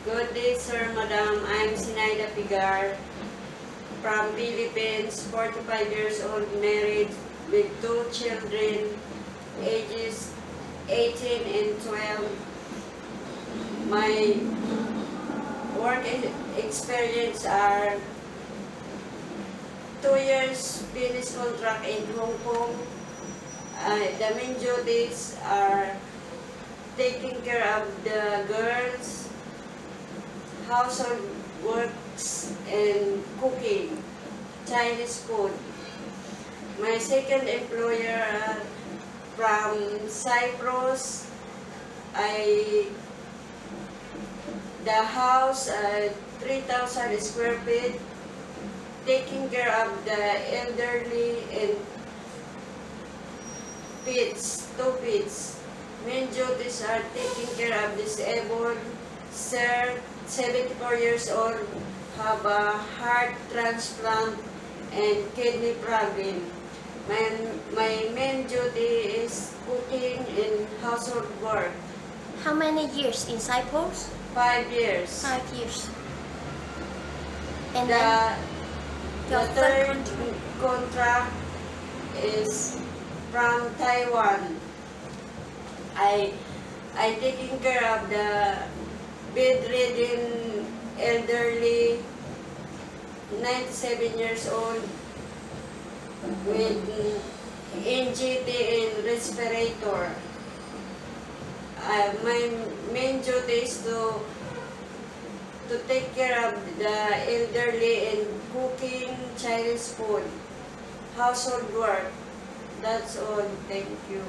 Good day, sir, madam. I'm Sinaida Pigar from Philippines, 45 years old, married with 2 children, ages 18 and 12. My work experience are 2 years business contract in Hong Kong. The main duties are taking care of the girls, household works, and cooking, Chinese food. My second employer from Cyprus. The house 3,000 square feet, taking care of the elderly and pets, 2 pets. Main duties are taking care of disabled, sir, 74 years old, have a heart transplant and kidney problem. My main duty is cooking and household work. How many years in Cyprus? 5 years. 5 years. And The third contract is from Taiwan. I taking care of the bedridden elderly, 97 years old, with NGT and respirator. My main duty is to take care of the elderly and cooking Chinese food, household work. That's all. Thank you.